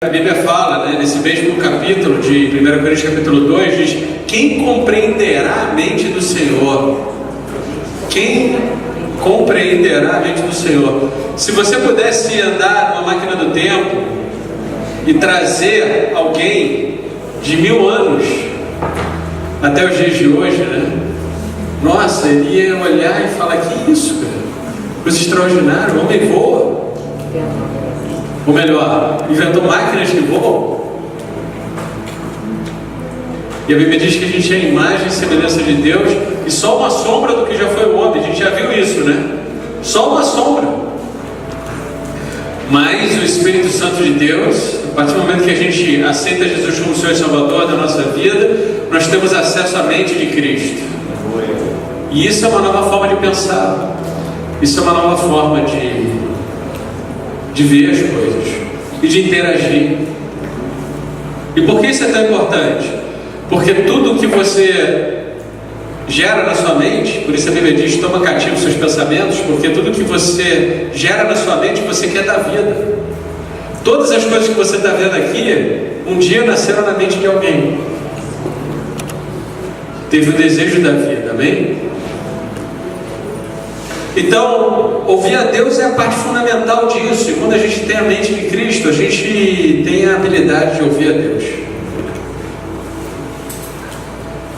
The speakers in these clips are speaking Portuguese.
A Bíblia fala, né, nesse mesmo capítulo de 1 Coríntios capítulo 2, diz: quem compreenderá a mente do Senhor? Quem compreenderá a mente do Senhor? Se você pudesse andar numa máquina do tempo e trazer alguém de 1000 anos até os dias de hoje, né? Nossa, ele ia olhar e falar: que isso, cara? Coisa extraordinária, o homem voa. Ou melhor, inventou máquinas que voam. E a Bíblia diz que a gente é a imagem e semelhança de Deus, e só uma sombra do que já foi o homem. A gente já viu isso, né? Só uma sombra. Mas o Espírito Santo de Deus, a partir do momento que a gente aceita Jesus como Senhor e Salvador da nossa vida, nós temos acesso à mente de Cristo. E isso é uma nova forma de pensar. Isso é uma nova forma de ver as coisas e de interagir. E por que isso é tão importante? Porque tudo que você gera na sua mente, por isso a Bíblia diz: toma cativo os seus pensamentos, porque tudo que você gera na sua mente, você quer dar vida. Todas as coisas que você está vendo aqui, um dia nasceram na mente de alguém. Teve o desejo da vida, amém? Então, ouvir a Deus é a parte fundamental disso. E quando a gente tem a mente de Cristo, a gente tem a habilidade de ouvir a Deus.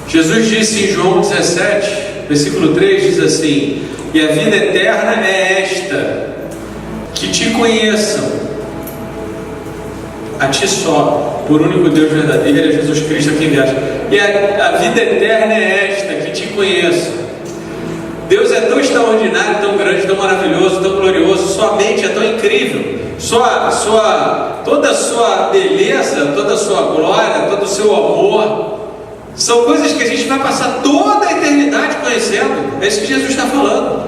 Jesus disse em João 17, versículo 3, diz assim: e a vida eterna é esta, que te conheçam, a ti só, por único Deus verdadeiro, é Jesus Cristo a quem enviaste. E a vida eterna é esta, que te conheçam. Deus é tão extraordinário, tão grande, tão maravilhoso, tão glorioso, sua mente é tão incrível, toda a sua beleza, toda a sua glória, todo o seu amor, são coisas que a gente vai passar toda a eternidade conhecendo. É isso que Jesus está falando.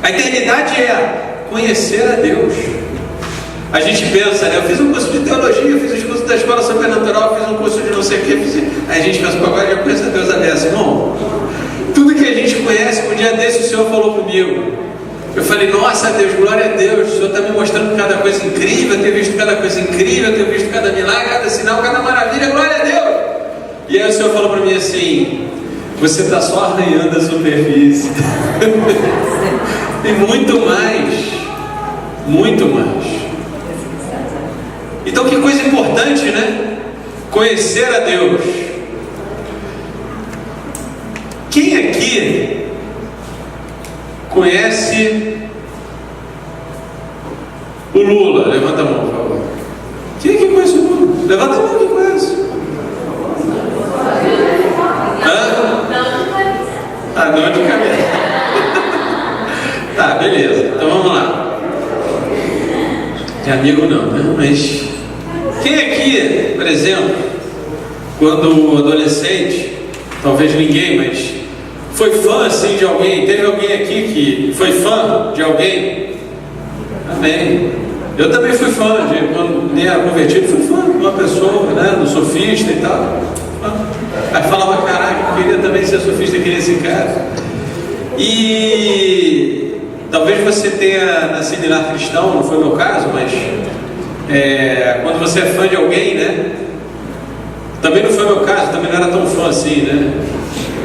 A eternidade é conhecer a Deus. A gente pensa, né? Eu fiz um curso de teologia, eu fiz um curso da escola sobrenatural, eu fiz um curso de não sei o que, aí a gente pensa: agora já conheço a Deus a dessa, irmão. Tudo que a gente conhece, um dia desse o Senhor falou comigo. Eu falei: nossa Deus, glória a Deus, o Senhor está me mostrando cada coisa incrível, eu tenho visto cada coisa incrível, eu tenho visto cada milagre, cada sinal, cada maravilha, glória a Deus. E aí o Senhor falou para mim assim: você está só arranhando a superfície. Tem muito mais, muito mais. Então que coisa importante, né? Conhecer a Deus. Quem aqui conhece o Lula? Levanta a mão, por favor. Quem aqui conhece o Lula? Levanta a mão, quem conhece? Não de cabeça. Tá, beleza. Então vamos lá. De amigo não, né? Mas quem aqui, por exemplo, quando adolescente, talvez ninguém, mas foi fã assim de alguém? Teve alguém aqui que foi fã de alguém? Amém. Eu também fui fã, quando nem era convertido, fui fã de uma pessoa, né, do sofista e tal. Aí falava: caraca, eu queria também ser sofista, queria esse cara. E talvez você tenha nascido em lar cristão, não foi o meu caso, mas quando você é fã de alguém, né? Também não foi o meu caso, também não era tão fã assim, né?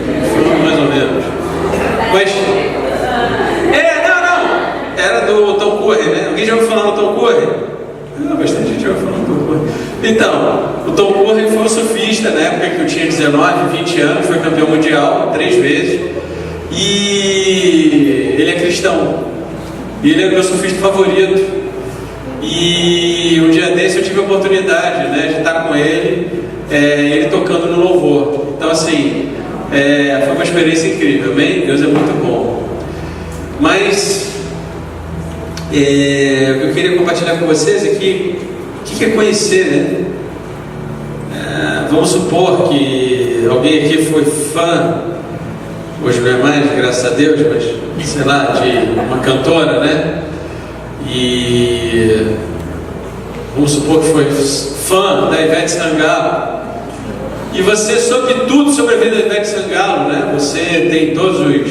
Foi mais ou menos. Mas não, era do Tom Curry, né? Alguém já ouviu falar no Tom Curry? Bastante gente já ouviu falar no Tom Curry. Então, o Tom Curry foi um surfista na época que eu tinha 19, 20 anos, foi campeão mundial 3 vezes. E ele é cristão. E ele é meu surfista favorito. E um dia desse eu tive a oportunidade, né, de estar com ele, ele tocando no louvor. Então assim, foi uma experiência incrível, amém? Deus é muito bom. Mas eu queria compartilhar com vocês aqui o que é conhecer, né? Vamos supor que alguém aqui foi fã, hoje não é mais, graças a Deus, mas sei lá, de uma cantora, né? E vamos supor que foi fã da Ivete Sangalo. E você soube tudo sobre a vida da Ivete Sangalo, né? Você tem todos os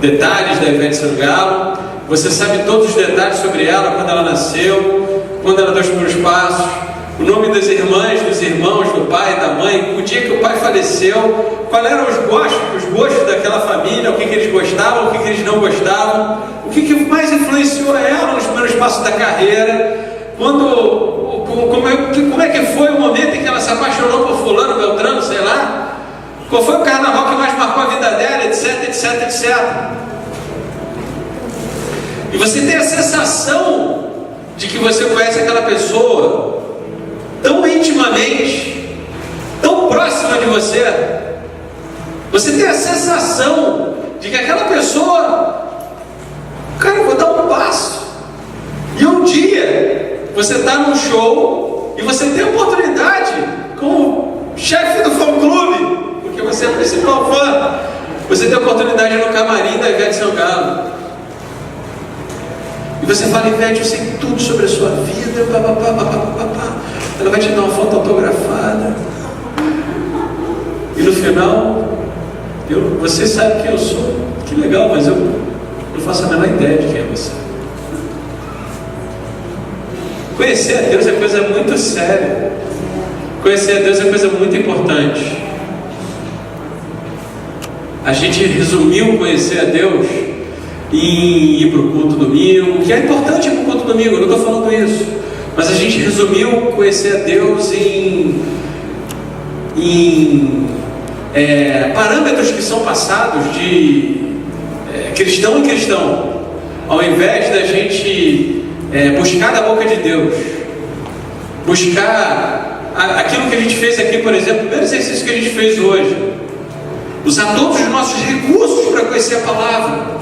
detalhes da Ivete Sangalo. Você sabe todos os detalhes sobre ela, quando ela nasceu, quando ela deu os primeiros passos, o nome das irmãs, dos irmãos, do pai, da mãe, o dia que o pai faleceu, quais eram os gostos daquela família, o que eles gostavam, o que eles não gostavam, o que mais influenciou ela nos primeiros passos da carreira, como é que foi o momento em que ela se apaixonou por fulano, Beltrano, sei lá, qual foi o carnaval que mais marcou a vida dela, etc, etc, etc. E você tem a sensação de que você conhece aquela pessoa tão intimamente, tão próxima de você. Você tem a sensação de que aquela pessoa, cara, eu vou dar um passo. E um dia, você está num show e você tem a oportunidade, como chefe do fã-clube, porque você é o principal fã, você tem a oportunidade no camarim da Ivete Sangalo. E você fala, Ivete, eu sei tudo sobre a sua vida, ela vai te dar uma foto autografada. E no final, você sabe quem eu sou. Que legal, mas eu não faço a menor ideia de quem é você. Conhecer a Deus é coisa muito séria. Conhecer a Deus é coisa muito importante. A gente resumiu conhecer a Deus em ir para o culto domingo, que é importante ir para o culto domingo, eu não estou falando isso, mas a gente resumiu conhecer a Deus em parâmetros que são passados de cristão em cristão, ao invés da gente buscar da boca de Deus, buscar aquilo que a gente fez aqui, por exemplo, o primeiro exercício que a gente fez hoje, usar todos os nossos recursos para conhecer a palavra.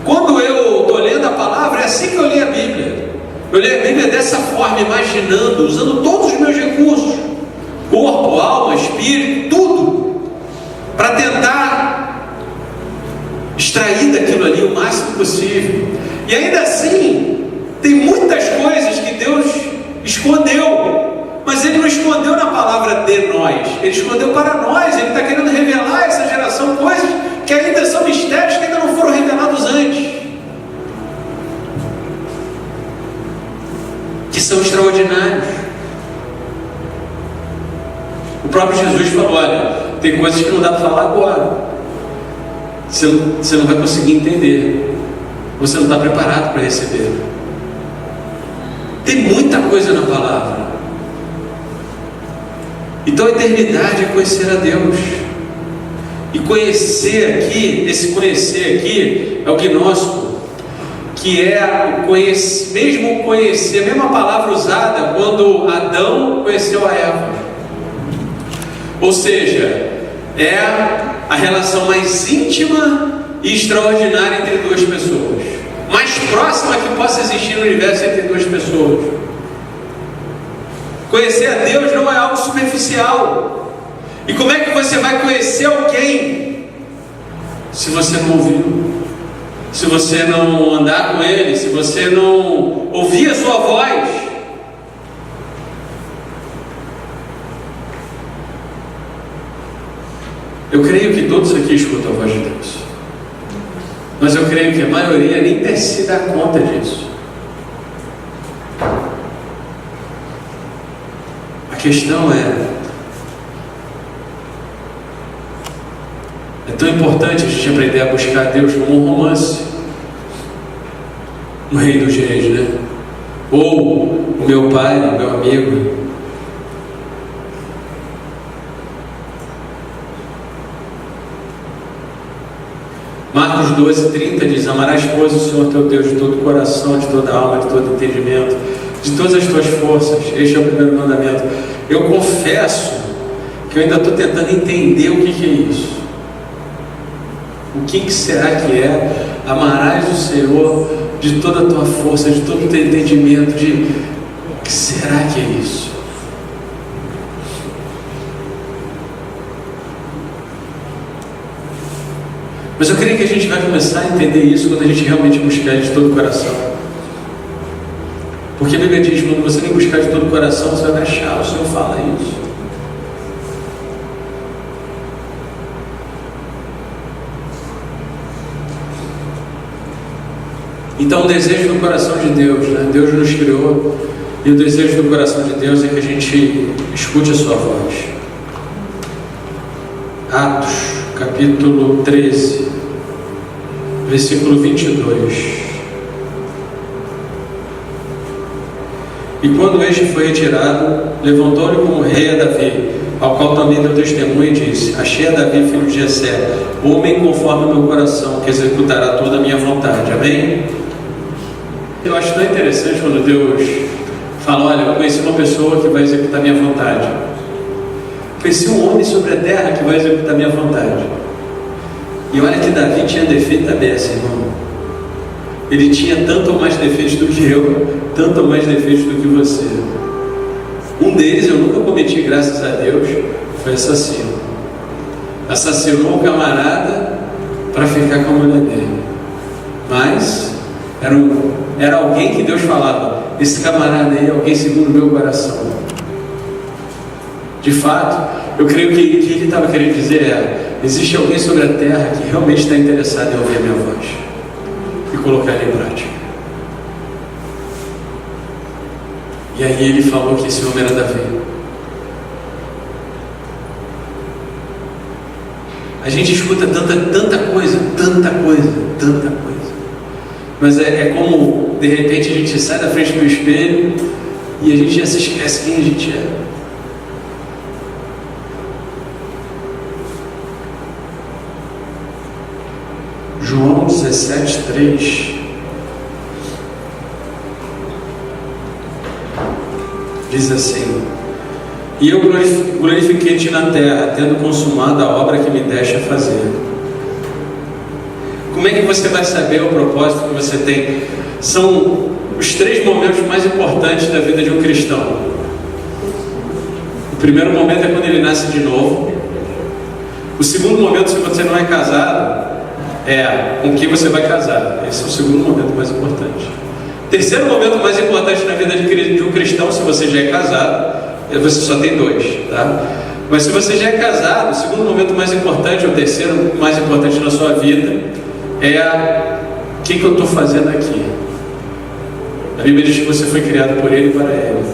Quando eu estou lendo a palavra, é assim que eu leio a Bíblia. Eu leio a Bíblia dessa forma, imaginando, usando todos os meus recursos, corpo, alma, espírito, tudo, para tentar extrair daquilo ali o máximo possível. E ainda assim, tem muitas coisas que Deus escondeu, mas Ele não escondeu na palavra de nós, Ele escondeu para nós. Ele está querendo revelar a essa geração coisas que ainda são mistérios, que ainda não foram revelados antes, que são extraordinários. O próprio Jesus falou, olha, tem coisas que não dá para falar agora, você não vai conseguir entender, você não está preparado para receber. Tem muita coisa na palavra. Então a eternidade é conhecer a Deus. E conhecer aqui, esse conhecer aqui é o gnóstico, que é o mesmo conhecer, a mesma palavra usada quando Adão conheceu a Eva. Ou seja, é a relação mais íntima e extraordinária entre duas pessoas, mais próxima que possa existir no universo entre duas pessoas. Conhecer a Deus não é algo superficial. E como é que você vai conhecer alguém se você não ouviu, se você não andar com ele, se você não ouvir a sua voz? Eu creio que todos aqui escutam a voz de Deus, mas eu creio que a maioria nem se dá conta disso. A questão é tão importante a gente aprender a buscar Deus como um romance, o Rei dos Reis, né? Ou o meu pai, o meu amigo. Marcos 12:30 diz: amarás, pois, o Senhor teu Deus de todo o coração, de toda a alma, de todo o entendimento, de todas as tuas forças. Este é o primeiro mandamento. Eu confesso que eu ainda estou tentando entender o que é isso. O que será que é? Amarás o Senhor de toda a tua força, de todo o teu entendimento. O que será que é isso? Mas eu creio que a gente vai começar a entender isso quando a gente realmente buscar Ele de todo o coração. Porque a Bíblia diz, quando você nem buscar de todo o coração, você vai achar, o Senhor fala isso. Então o desejo do coração de Deus, né? Deus nos criou E o desejo do coração de Deus é que a gente escute a sua voz. Atos, capítulo 13, versículo 22. E quando este foi retirado, levantou-lhe como rei a Davi, ao qual também deu testemunho e disse: achei a Davi, filho de Jessé, homem conforme o meu coração, que executará toda a minha vontade. Amém? Eu acho tão interessante quando Deus fala: olha, eu conheci uma pessoa que vai executar minha vontade. Conheci um homem sobre a terra que vai executar minha vontade. E olha que Davi tinha defeito da beça, irmão. Ele tinha tanto ou mais defeitos do que eu, tanto ou mais defeitos do que você. Um deles eu nunca cometi, graças a Deus, foi assassino. Assassinou um camarada para ficar com a mulher dele. Mas era alguém que Deus falava: esse camarada aí é alguém segundo o meu coração. De fato, eu creio que o que ele estava querendo dizer é: existe alguém sobre a terra que realmente está interessado em ouvir a minha voz e colocar ela em prática. E aí ele falou que esse homem era Davi. A gente escuta tanta coisa, mas é como de repente a gente sai da frente do espelho e a gente já se esquece quem a gente é. João 17:3 diz assim: e eu glorifiquei-te na terra, tendo consumado a obra que me deste a fazer. Como é que você vai saber o propósito que você tem? São os 3 momentos mais importantes da vida de um cristão. O primeiro momento é quando ele nasce de novo. O segundo momento, se você não é casado, é com quem você vai casar. Esse é o segundo momento mais importante. O terceiro momento mais importante na vida de um cristão, se você já é casado, você só tem 2, tá? Mas se você já é casado, o segundo momento mais importante, ou o terceiro mais importante na sua vida, é: o que eu estou fazendo aqui? A Bíblia diz que você foi criado por Ele e para Ele.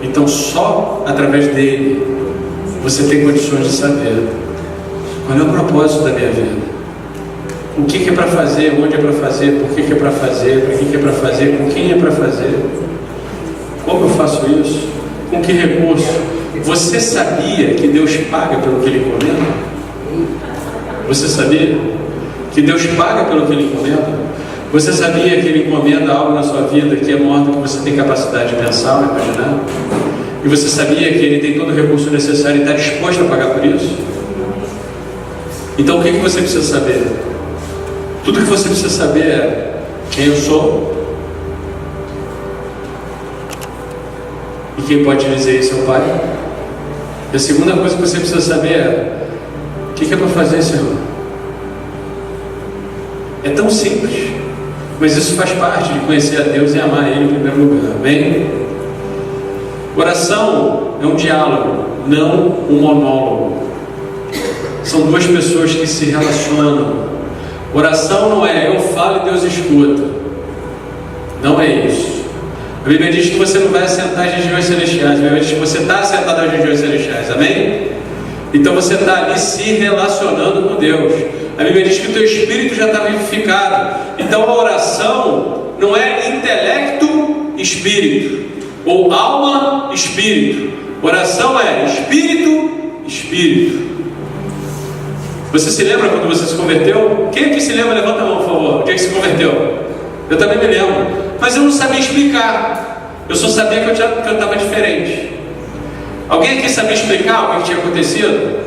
Então só através dele você tem condições de saber qual é o propósito da minha vida. O que é para fazer, onde é para fazer, por que é para fazer, para que é para fazer, com quem é para fazer, como eu faço isso, com que recurso. Você sabia que Deus paga pelo que Ele encomenda? Você sabia que Deus paga pelo que Ele encomenda? Você sabia que Ele encomenda algo na sua vida que é maior do que você tem capacidade de pensar ou imaginar? E você sabia que Ele tem todo o recurso necessário e está disposto a pagar por isso? Então o que você precisa saber? Tudo que você precisa saber é quem eu sou, e quem pode dizer isso é o Pai. E a segunda coisa que você precisa saber é: o que é para fazer, Senhor? É tão simples, mas isso faz parte de conhecer a Deus e amar Ele em primeiro lugar. Amém? Oração é um diálogo, não um monólogo. São 2 pessoas que se relacionam. Oração não é eu falo e Deus escuta. Não é isso. A Bíblia diz que você não vai assentar às regiões celestiais. A Bíblia diz que você está assentado às regiões celestiais. Amém? Então você está ali se relacionando com Deus. A Bíblia diz que o teu espírito já está vivificado. Então a oração não é intelecto, espírito, ou alma, espírito. Oração é espírito, espírito. Você se lembra quando você se converteu? Quem aqui se lembra? Levanta a mão, por favor. Quem é que se converteu? Eu também me lembro. Mas eu não sabia explicar. Eu só sabia que eu estava diferente. Alguém aqui sabia explicar o que tinha acontecido?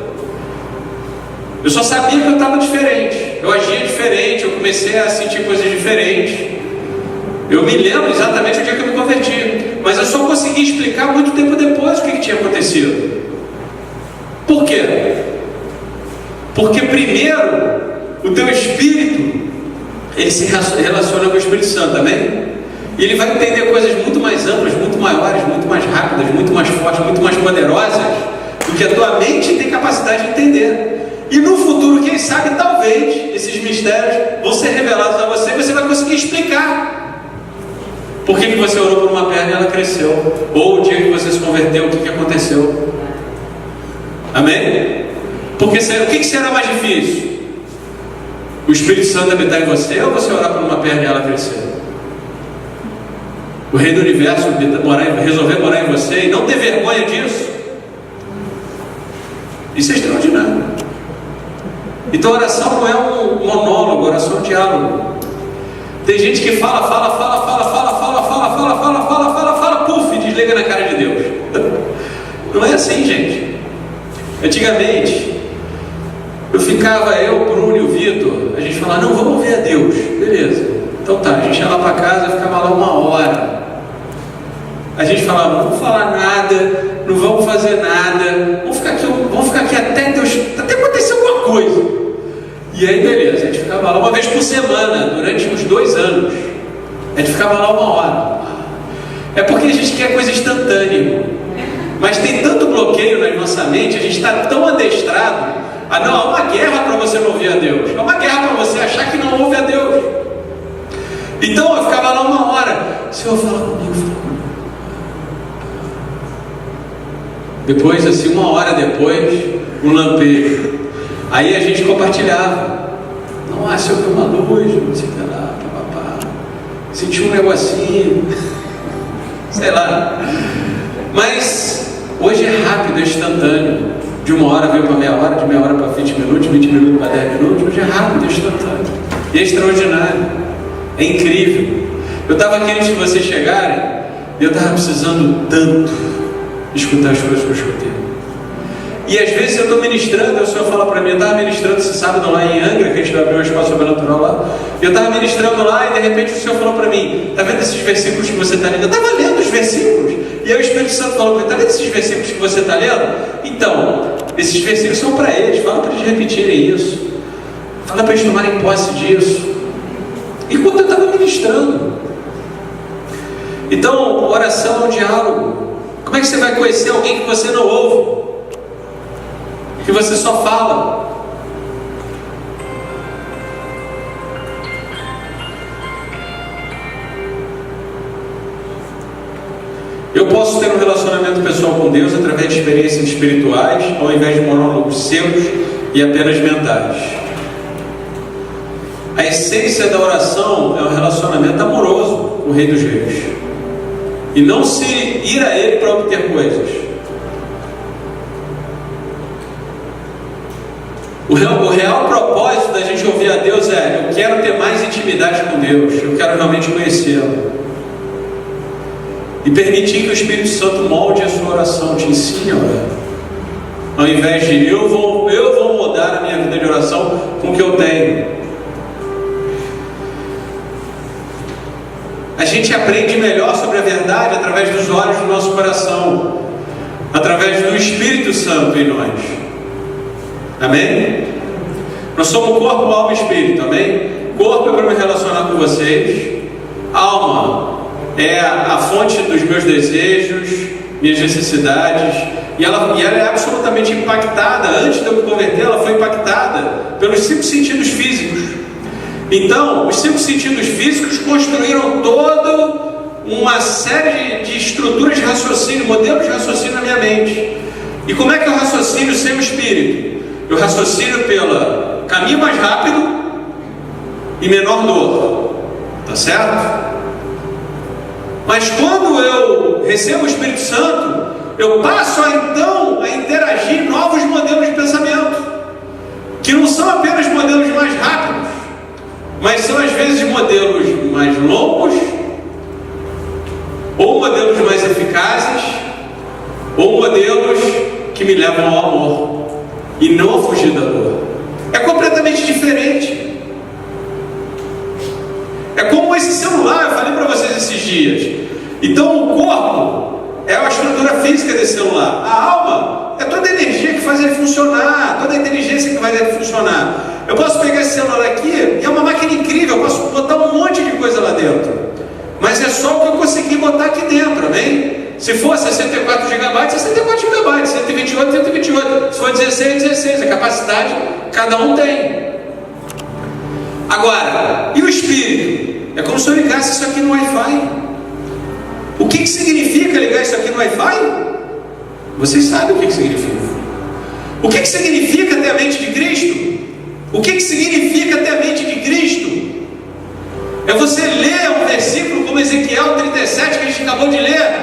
Eu só sabia que eu estava diferente. Eu agia diferente. Eu comecei a sentir coisas diferentes. Eu me lembro exatamente o dia que eu me converti. Mas eu só consegui explicar muito tempo depois o que tinha acontecido. Por quê? Porque primeiro, o teu espírito, ele se relaciona com o Espírito Santo, amém? E ele vai entender coisas muito mais amplas, muito maiores, muito mais rápidas, muito mais fortes, muito mais poderosas do que a tua mente tem capacidade de entender. E no futuro, quem sabe, talvez, esses mistérios vão ser revelados a você e você vai conseguir explicar. Por que você orou por uma perna e ela cresceu? Ou o dia que você se converteu, o que aconteceu? Amém? Porque o que será mais difícil? O Espírito Santo habitar em você ou você orar por uma perna e ela crescer? O Rei do Universo resolver morar em você e não ter vergonha disso? Isso é extraordinário. Então a oração não é um monólogo, a oração é um diálogo. Tem gente que fala, puf, e desliga na cara de Deus. Não é assim, gente. Antigamente, eu, Bruno e o Vitor, a gente falava, não, vamos ouvir a Deus. Beleza. Então tá, a gente ia lá para casa, ficava lá 1 hora. A gente falava, não vamos falar nada, não vamos fazer nada, vamos ficar aqui até acontecer alguma coisa. E aí beleza, a gente ficava lá uma vez por semana, durante uns 2 anos. A gente ficava lá 1 hora. É porque a gente quer coisa instantânea. Mas tem tanto bloqueio na nossa mente, a gente está tão adestrado. Não, há uma guerra para você não ouvir a Deus. Há uma guerra para você achar que não ouve a Deus. Então eu ficava lá 1 hora. Senhor, fala comigo. Depois, assim, 1 hora depois, um lampejo. Aí a gente compartilhava. Nossa, eu vi uma luz, não sei o que lá, papapá. Senti um negocinho. Sei lá. Mas hoje é rápido, é instantâneo. De 1 hora veio para meia hora, de meia hora para 20 minutos, 20 minutos para 10 minutos. Hoje é rápido, é instantâneo. E é extraordinário. É incrível. Eu estava aqui antes de vocês chegarem e eu estava precisando tanto escutar as coisas que eu escutei. E às vezes eu estou ministrando, o Senhor fala para mim, eu estava ministrando esse sábado lá em Angra, que a gente vai abrir um espaço sobrenatural lá. Eu estava ministrando lá e de repente o Senhor falou para mim, está vendo esses versículos que você está lendo? Eu estava lendo os versículos. E aí o Espírito Santo falou para mim, está vendo esses versículos que você está lendo? Então, esses versículos são para eles, fala para eles repetirem isso. Fala para eles tomarem posse disso. Enquanto eu estava ministrando. Então, oração é um diálogo. Como é que você vai conhecer alguém que você não ouve? Que você só fala? Eu posso ter um relacionamento pessoal com Deus através de experiências espirituais, ao invés de monólogos seus e apenas mentais. A essência da oração é um relacionamento amoroso com o Rei dos Reis. E não se ir a Ele para obter coisas. O real propósito da gente ouvir a Deus é: eu quero ter mais intimidade com Deus, eu quero realmente conhecê-lo. E permitir que o Espírito Santo molde a sua oração, te ensine a orar. Ao invés de eu vou mudar a minha vida de oração com o que eu tenho. A gente aprende melhor sobre a verdade através dos olhos do nosso coração, através do Espírito Santo em nós. Amém? Nós somos corpo, alma e espírito, amém? Corpo é para me relacionar com vocês. Alma é a fonte dos meus desejos, minhas necessidades. E ela é absolutamente impactada. Antes de eu me converter, ela foi impactada pelos 5 sentidos físicos. Então, os 5 sentidos físicos construíram toda uma série de estruturas de raciocínio, modelos de raciocínio na minha mente. E como é que eu raciocínio sem o espírito? Eu raciocínio pelo caminho mais rápido e menor dor. Tá certo? Mas quando eu recebo o Espírito Santo, eu passo então a interagir novos modelos de pensamento, que não são apenas modelos mais rápidos, mas são às vezes modelos mais longos, ou modelos mais eficazes, ou modelos que me levam ao amor e não a fugir da dor. É completamente diferente. É como esse celular, eu falei para vocês esses dias. Então o corpo é a estrutura física desse celular. A alma é toda a energia que faz ele funcionar, toda a inteligência que faz ele funcionar. Eu posso pegar esse celular aqui, e é uma máquina incrível, eu posso botar um monte de coisa lá dentro. Mas é só o que eu consegui botar aqui dentro, amém? Se for 64 GB, 64 GB, 128, 128. Se for 16, 16. A capacidade cada um tem. Agora, e o espírito? É como se eu ligasse isso aqui no Wi-Fi. O que significa ligar isso aqui no Wi-Fi? Vocês sabem o que significa. O que significa ter a mente de Cristo? O que significa ter a mente de Cristo? É você ler um versículo como Ezequiel 37, que a gente acabou de ler,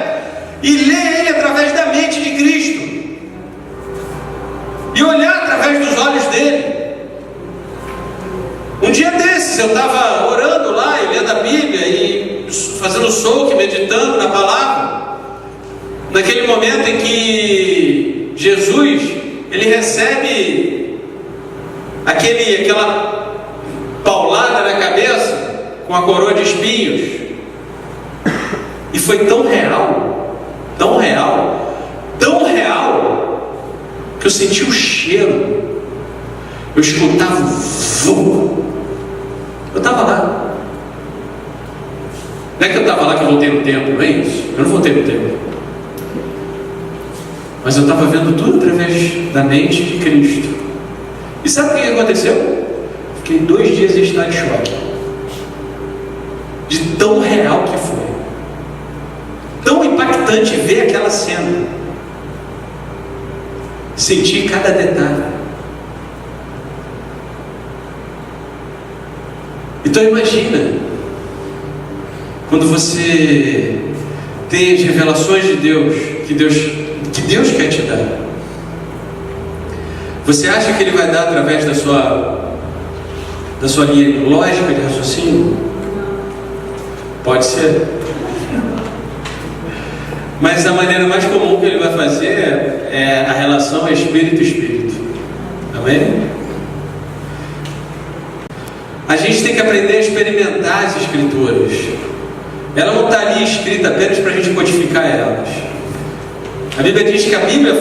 e ler ele através da mente de Cristo, e olhar através dos olhos dele. Um dia desses eu estava orando lá e lendo a Bíblia e fazendo souk, meditando na palavra, naquele momento em que Jesus ele recebe aquela paulada na cabeça com a coroa de espinhos, e foi tão real, tão real, tão real, que eu senti o cheiro. Eu escutava vum. Eu estava lá. Não é que eu estava lá que eu voltei no tempo, não é isso? Eu não voltei no tempo. Mas eu estava vendo tudo através da mente de Cristo. E sabe o que aconteceu? Fiquei 2 dias em estado de choque. De tão real que foi. Tão impactante ver aquela cena. Senti cada detalhe. Então imagina, quando você tem as revelações de Deus, que Deus quer te dar. Você acha que Ele vai dar através da sua linha lógica de raciocínio? Pode ser. Mas a maneira mais comum que Ele vai fazer é a relação espírito-espírito. Amém? A gente tem que aprender a experimentar as Escrituras. Ela não está ali escrita apenas para a gente codificar elas. A Bíblia diz que a Bíblia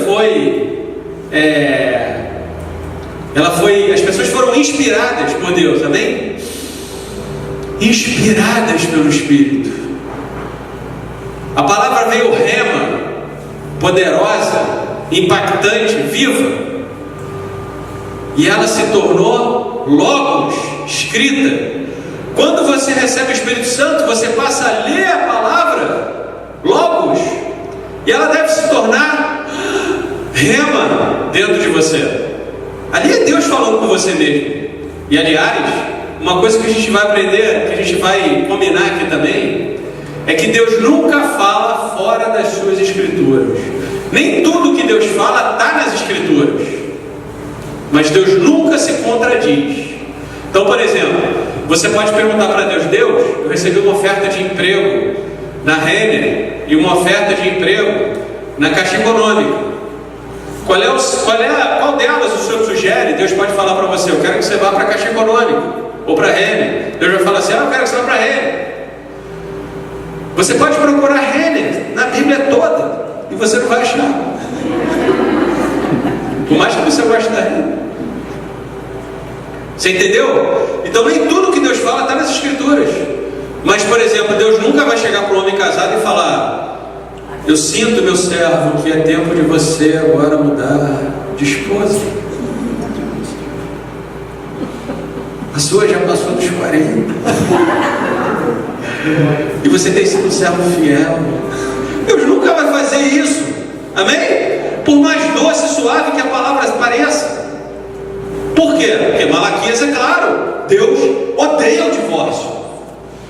as pessoas foram inspiradas por Deus, amém? Inspiradas pelo Espírito. A palavra veio rema, poderosa, impactante, viva, e ela se tornou logos, escrita. Quando você recebe o Espírito Santo, você passa a ler a palavra logos, e ela deve se tornar rema dentro de você. Ali é Deus falando com você mesmo. E aliás, uma coisa que a gente vai aprender, que a gente vai combinar aqui também, é que Deus nunca fala fora das suas Escrituras. Nem tudo que Deus fala está nas Escrituras, mas Deus nunca se contradiz. Então, por exemplo, você pode perguntar para Deus: Deus, eu recebi uma oferta de emprego na Renner e uma oferta de emprego na Caixa Econômica. Qual delas o Senhor sugere? Deus pode falar para você: eu quero que você vá para a Caixa Econômica ou para a Renner. Deus vai falar assim: eu quero que você vá para a Renner. Você pode procurar Renner na Bíblia toda e você não vai achar. Por mais que você goste da Renner. Você entendeu? Então nem tudo que Deus fala está nas Escrituras. Mas, por exemplo, Deus nunca vai chegar para um homem casado e falar: eu sinto, meu servo, que é tempo de você agora mudar de esposa. A sua já passou dos 40. E você tem sido um servo fiel. Deus nunca vai fazer isso. Amém? Por mais doce e suave que a palavra pareça. Por quê? Porque Malaquias, é claro, Deus odeia o divórcio.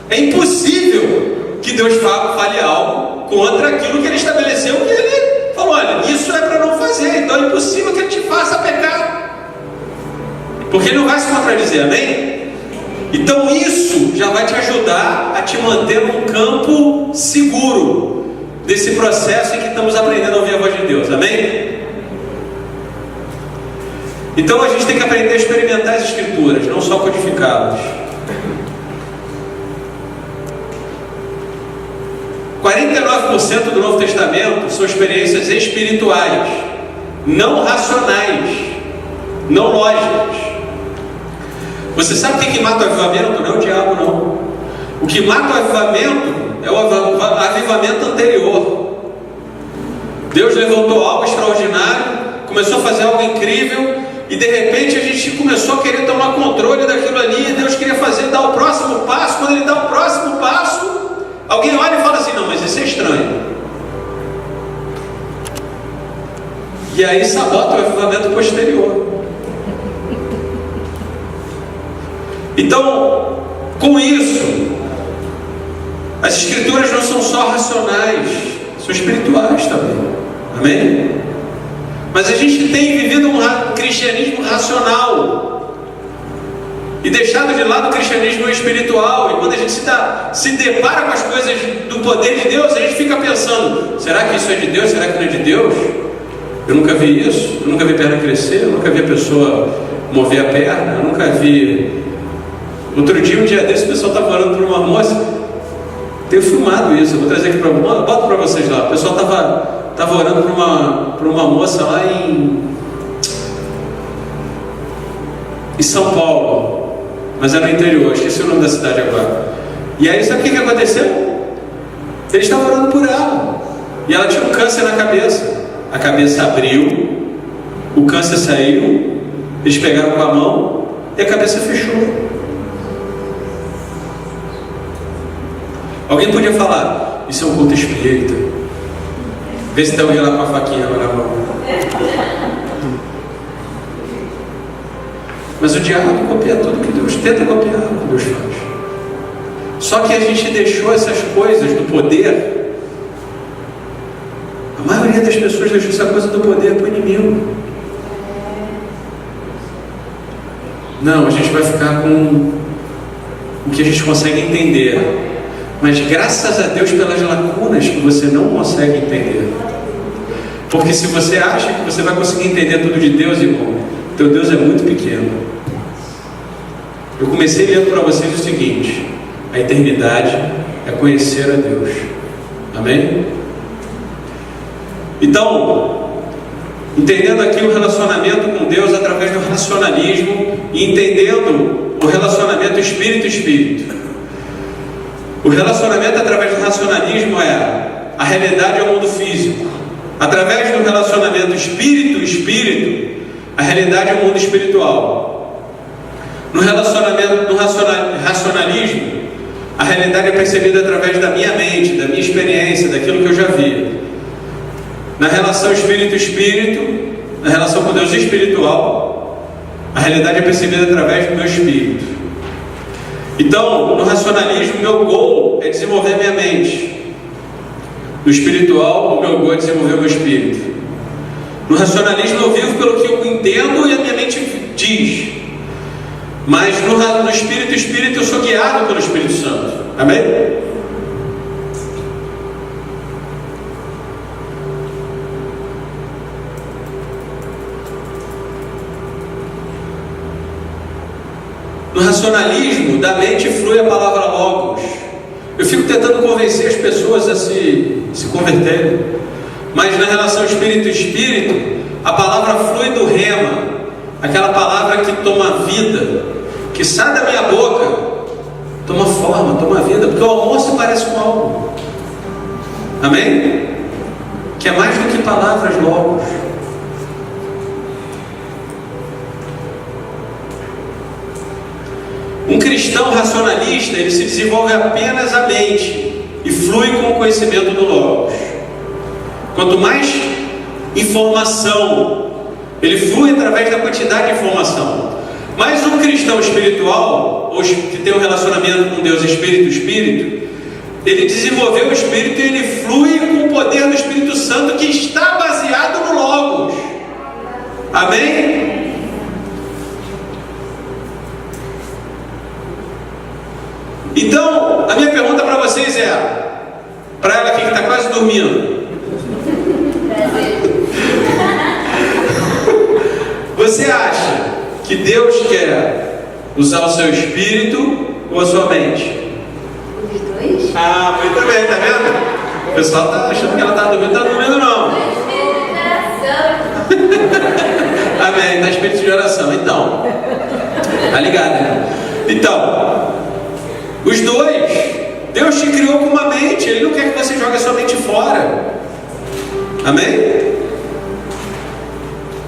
É impossível que Deus fale algo contra aquilo que Ele estabeleceu, que Ele falou: olha, isso é para não fazer, então é impossível que Ele te faça pecar, porque Ele não vai se contradizer, amém? Então isso já vai te ajudar a te manter num campo seguro desse processo em que estamos aprendendo a ouvir a voz de Deus, amém? Então a gente tem que aprender a experimentar as Escrituras, não só codificá-las. 49% do Novo Testamento são experiências espirituais, não racionais, não lógicas. Você sabe o que mata o avivamento? Não é o diabo, não. O que mata o avivamento é o avivamento anterior. Deus levantou algo extraordinário, começou a fazer algo incrível, e de repente a gente começou a querer tomar controle daquilo ali, e Deus queria dar o próximo passo. Quando Ele dá o próximo passo, Alguém olha e fala assim, não, mas isso é estranho. E aí sabota o avivamento posterior. Então, com isso, as escrituras não são só racionais, são espirituais também. Amém? Mas a gente tem vivido um cristianismo racional e deixado de lado o cristianismo espiritual. E quando a gente se depara com as coisas do poder de Deus, a gente fica pensando, será que isso é de Deus? Será que não é de Deus? Eu nunca vi isso, eu nunca vi perna crescer, eu nunca vi a pessoa mover a perna, eu nunca vi... Outro dia, um dia desse, o pessoal estava orando por uma moça. Tenho filmado isso, eu vou trazer aqui para... Bota para vocês lá. O pessoal estava orando por uma moça lá em São Paulo, mas era no interior, esqueci o nome da cidade agora. E aí, sabe o que aconteceu? Eles estavam orando por ela, e ela tinha um câncer na cabeça. A cabeça abriu, o câncer saiu, eles pegaram com a mão e a cabeça fechou. Alguém podia falar, isso é um culto espírita. Vê se tem alguém lá com a faquinha agora na mão. Mas o diabo copia tudo que Deus tenta copiar, o que Deus faz. Só que a gente deixou essas coisas do poder. A maioria das pessoas deixou essa coisa do poder para o inimigo. Não, a gente vai ficar com o que a gente consegue entender. Mas graças a Deus pelas lacunas que você não consegue entender. Porque se você acha que você vai conseguir entender tudo de Deus, irmão, teu Deus é muito pequeno. Eu comecei lendo para vocês o seguinte: a eternidade é conhecer a Deus. Amém? Então, entendendo aqui o relacionamento com Deus através do racionalismo e entendendo o relacionamento espírito-espírito. O relacionamento através do racionalismo é a realidade ao mundo físico. Através do relacionamento espírito-espírito, a realidade é o mundo espiritual. No racionalismo, a realidade é percebida através da minha mente, da minha experiência, daquilo que eu já vi. Na relação espírito-espírito, na relação com Deus espiritual, a realidade é percebida através do meu espírito. Então, no racionalismo, meu gol é desenvolver minha mente. No espiritual, o meu gol é desenvolver o meu espírito. No racionalismo, eu vivo pelo que eu entendo e a minha mente diz. Mas no espírito, eu sou guiado pelo Espírito Santo. Amém? No racionalismo da mente flui a palavra logos. Eu fico tentando convencer as pessoas a se converterem. Mas na relação espírito-espírito, a palavra flui do rema, aquela palavra que toma vida, que sai da minha boca, toma forma, toma vida, porque o amor se parece com algo. Amém? Que é mais do que palavras logos. Um cristão racionalista, ele se desenvolve apenas a mente e flui com o conhecimento do Logos. Quanto mais informação, ele flui através da quantidade de informação. Mas um cristão espiritual, ou que tem um relacionamento com Deus espírito, ele desenvolveu o espírito e ele flui com o poder do Espírito Santo que está baseado no Logos. Amém? Então, a minha pergunta para vocês é, para ela aqui que está quase dormindo, você acha que Deus quer usar o seu espírito ou a sua mente? Os dois? Ah, muito bem, tá vendo? O pessoal está achando que ela está dormindo não. Amém, está espírito de oração. Então, tá ligado, né? Então, os dois, Deus te criou com uma mente, Ele não quer que você jogue a sua mente fora. Amém?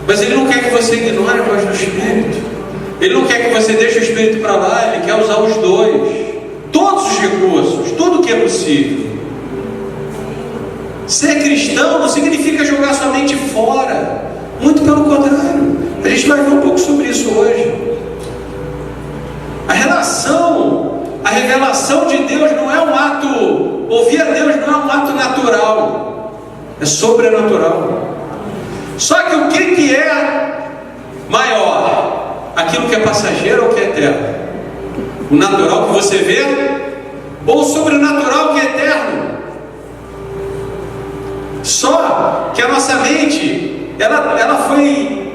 Mas Ele não quer que você ignore a voz do Espírito. Ele não quer que você deixe o Espírito para lá, Ele quer usar os dois. Todos os recursos, tudo que é possível. Ser cristão não significa jogar sua mente fora. Muito pelo contrário. A gente vai ver um pouco sobre isso hoje. A revelação de Deus não é um ato, ouvir a Deus não é um ato natural, é sobrenatural. Só que o que é maior? Aquilo que é passageiro ou que é eterno? O natural que você vê ou o sobrenatural que é eterno? Só que a nossa mente, ela foi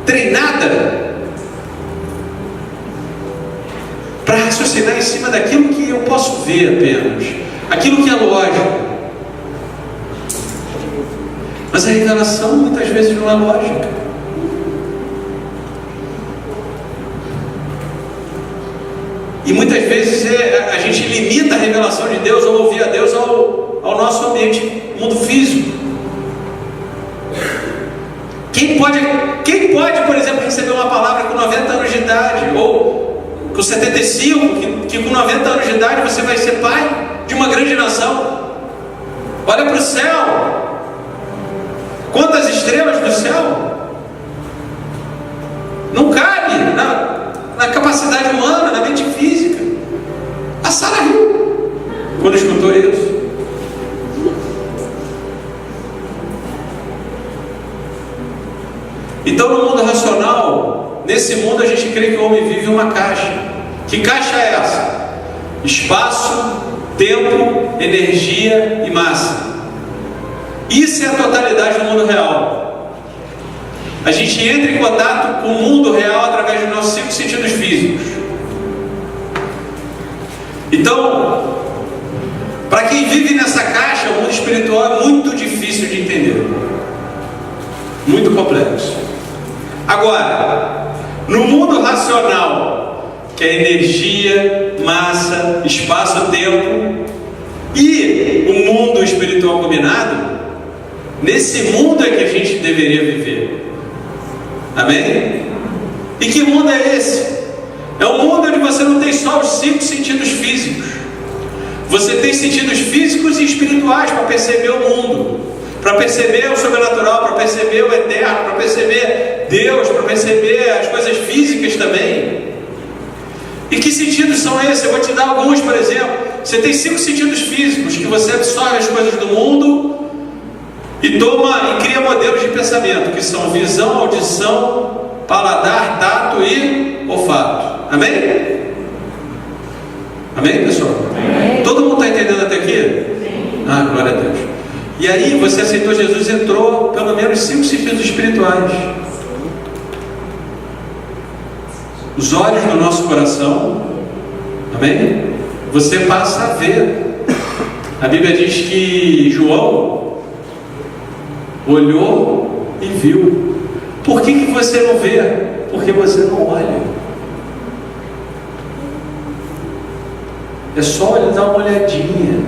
treinada para raciocinar em cima daquilo que eu posso ver apenas, aquilo que é lógico. Mas a revelação muitas vezes não é lógica. E muitas vezes a gente limita a revelação de Deus ou ouvir a Deus ao nosso ambiente, mundo físico. Quem pode, por exemplo, receber uma palavra com 90 anos de idade, ou com 75, que com 90 anos de idade você vai ser pai de uma grande nação? Olha para o céu. Quantas estrelas do céu? Não cabe na capacidade humana, na mente física. A Sara riu quando escutou isso. Então, no mundo racional, nesse mundo a gente crê que o homem vive em uma caixa. Que caixa é essa? Espaço, tempo, energia e massa. Isso é a totalidade do mundo real. A gente entra em contato com o mundo real através dos nossos 5 sentidos físicos. Então, para quem vive nessa caixa, o mundo espiritual é muito difícil de entender. Muito complexo. Agora, no mundo racional, que é energia, massa, espaço-tempo, e o mundo espiritual combinado, nesse mundo é que a gente deveria viver. Amém? E que mundo é esse? É um mundo onde você não tem só os 5 sentidos físicos. Você tem sentidos físicos e espirituais para perceber o mundo, para perceber o sobrenatural, para perceber o eterno, para perceber Deus, para perceber as coisas físicas também. E que sentidos são esses? Eu vou te dar alguns, por exemplo. Você tem 5 sentidos físicos, que você absorve as coisas do mundo e cria modelos de pensamento, que são visão, audição, paladar, tato e olfato. Amém? Amém, pessoal? Amém. Todo mundo está entendendo até aqui? Sim. Ah, glória a Deus. E aí você aceitou Jesus, entrou pelo menos 5 sentidos espirituais. Os olhos do nosso coração, amém? Você passa a ver. A Bíblia diz que João olhou e viu. Por que você não vê? Porque você não olha. É só dar uma olhadinha.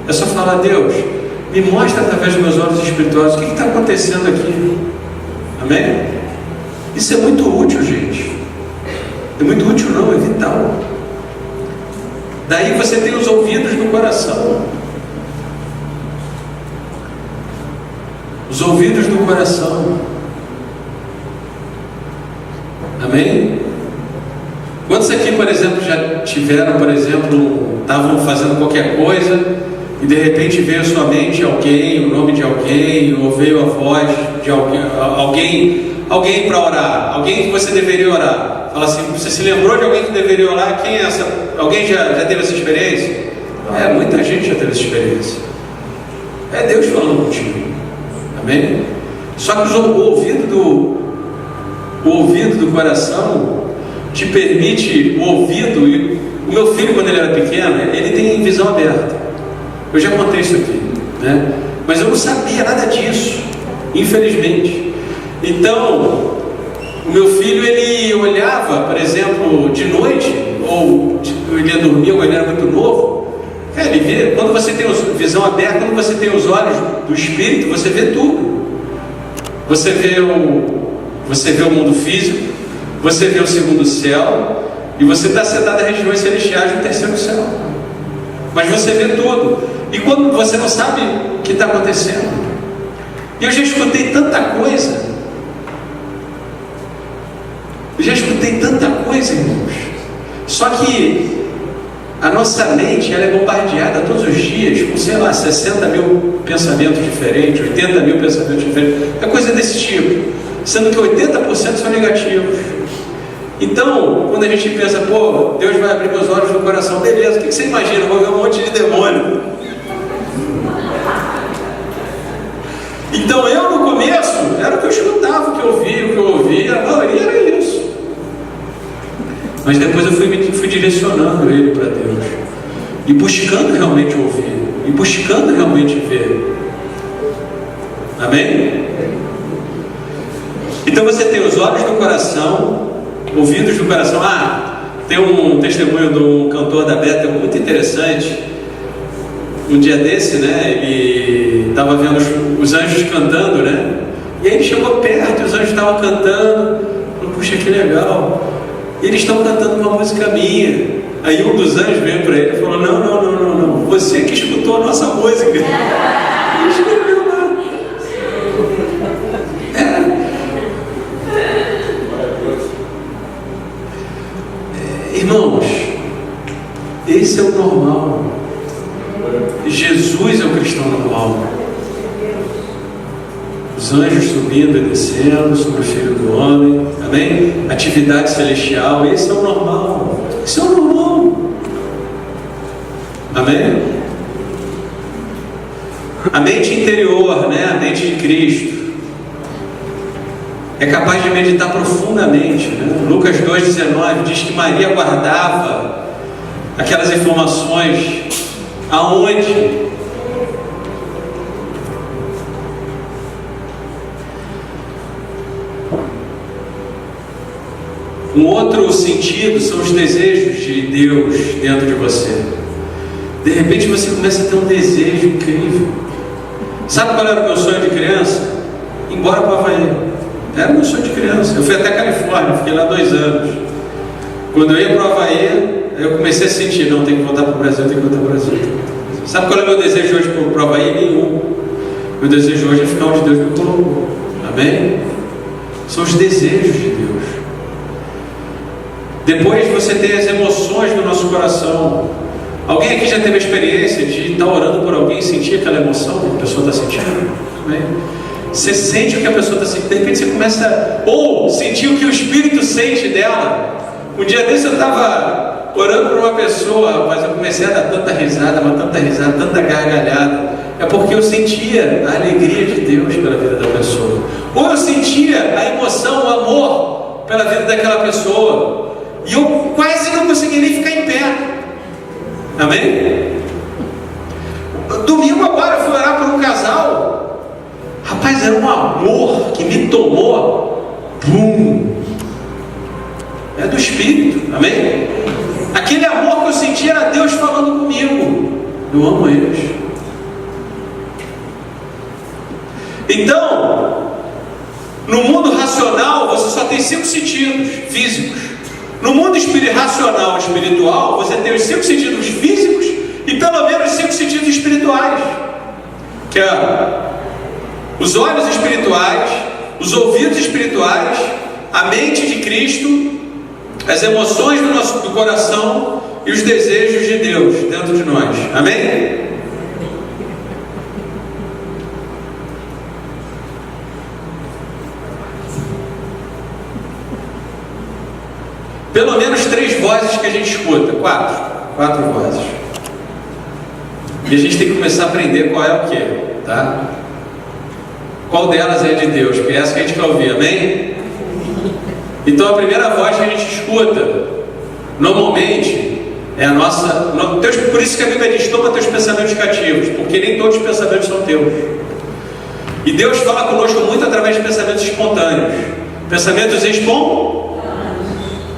É só falar: Deus, me mostra através dos meus olhos espirituais o que está acontecendo aqui. Amém? Isso é muito útil, gente. É muito útil não, é vital. Daí você tem os ouvidos do coração. Os ouvidos do coração. Amém? Quantos aqui, por exemplo, já tiveram, por exemplo, estavam fazendo qualquer coisa e de repente veio à sua mente alguém, o nome de alguém, ou veio a voz de alguém para orar, alguém que você deveria orar? Fala assim: você se lembrou de alguém que deveria orar? Quem é essa? Alguém já teve essa experiência? Muita gente já teve essa experiência. É Deus falando contigo. Amém? Só que o ouvido do coração te permite o ouvido. E o meu filho, quando ele era pequeno, ele tem visão aberta. Eu já contei isso aqui, né? Mas eu não sabia nada disso, infelizmente. Então, o meu filho, ele olhava, por exemplo, de noite, ou ele ia dormir, ou ele era muito novo. Ele vê, quando você tem visão aberta, quando você tem os olhos do Espírito, você vê tudo. Você vê o mundo físico, você vê o segundo céu, E você está sentado em regiões celestiais no terceiro céu. Mas você vê tudo. E quando você não sabe o que está acontecendo. E eu já escutei tanta coisa. Irmãos. Só que a nossa mente, ela é bombardeada todos os dias com, sei lá, 60 mil pensamentos diferentes, 80 mil pensamentos diferentes. É coisa desse tipo. Sendo que 80% são negativos. Então, quando a gente pensa, pô, Deus vai abrir meus olhos no coração, beleza, o que você imagina? Eu vou ver um monte de demônio. Então, eu no começo, era o que eu escutava, o que eu ouvia, a maioria era isso. Mas depois eu fui direcionando ele para Deus, e buscando realmente ouvir, e buscando realmente ver. Amém? Então você tem os olhos do coração, ouvidos do coração. Tem um testemunho de um cantor da Bethel muito interessante. Um dia desse, né, ele estava vendo os anjos cantando, né? E aí ele chegou perto, e os anjos estavam cantando. Falou, puxa, que legal. E eles estão cantando uma música minha. Aí um dos anjos veio para ele e falou, não, você que escutou a nossa música. Ele escreveu lá. Irmãos, esse é o normal. Jesus é o cristão normal. Os anjos subindo e descendo sobre o Filho do Homem. Amém? Atividade celestial. Esse é o normal. Esse é o normal. Amém? A mente interior, né? A mente de Cristo é capaz de meditar profundamente, né? Lucas 2,19 diz que Maria guardava aquelas informações aonde? Um outro sentido são os desejos de Deus dentro de você. De repente você começa a ter um desejo incrível. Sabe qual era o meu sonho de criança? Ir embora para o Havaí. Era o meu sonho de criança. Eu fui até a Califórnia, fiquei lá 2 anos. Quando eu ia para o Havaí, eu comecei a sentir, não, tem que voltar para o Brasil, Sabe qual é o meu desejo hoje para o Havaí? Nenhum. Meu desejo hoje é ficar onde Deus me colocou. Amém? São os desejos de Deus. Depois você tem as emoções do nosso coração. Alguém aqui já teve a experiência de estar orando por alguém e sentir aquela emoção que a pessoa está sentindo? Amém? Você sente o que a pessoa está sentindo. De repente você começa ou sentir o que o Espírito sente dela. Um dia desse eu estava orando por uma pessoa, mas eu comecei a dar tanta risada, tanta gargalhada. É porque eu sentia a alegria de Deus pela vida da pessoa. Ou eu sentia a emoção, o amor pela vida daquela pessoa. E eu quase não conseguia nem ficar em pé. Amém? Domingo agora eu fui orar por um casal. Rapaz, era um amor que me tomou. É do Espírito. Amém? Aquele amor que eu sentia era Deus falando comigo. Eu amo eles. Então, no mundo racional você só tem 5 sentidos físicos. No mundo racional espiritual, você tem os 5 sentidos físicos e pelo menos 5 sentidos espirituais, que é os olhos espirituais, os ouvidos espirituais, a mente de Cristo, as emoções do coração e os desejos de Deus dentro de nós. Amém? Pelo menos 3 vozes que a gente escuta. 4 vozes. E a gente tem que começar a aprender qual é o que, tá? Qual delas é de Deus, porque é essa que a gente quer ouvir, amém? Então a primeira voz que a gente escuta, normalmente, é a nossa... Por isso que a Bíblia diz, toma teus pensamentos cativos, porque nem todos os pensamentos são teus. E Deus fala conosco muito através de pensamentos espontâneos. Pensamentos espontâneos.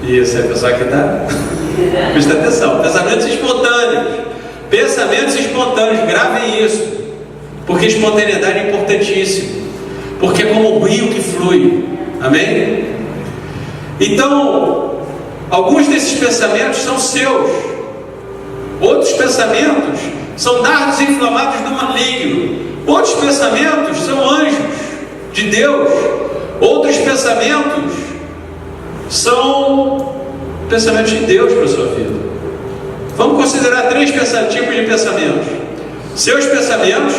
Isso, é a pessoa que está. Presta atenção. Pensamentos espontâneos. Gravem isso. Porque espontaneidade é importantíssimo. Porque é como o rio que flui. Amém? Então, Alguns desses pensamentos são seus. Outros pensamentos são dardos inflamados do maligno. Outros pensamentos são anjos de Deus. Outros pensamentos são pensamentos de Deus para a sua vida. Vamos considerar 3 tipos de pensamentos: seus pensamentos,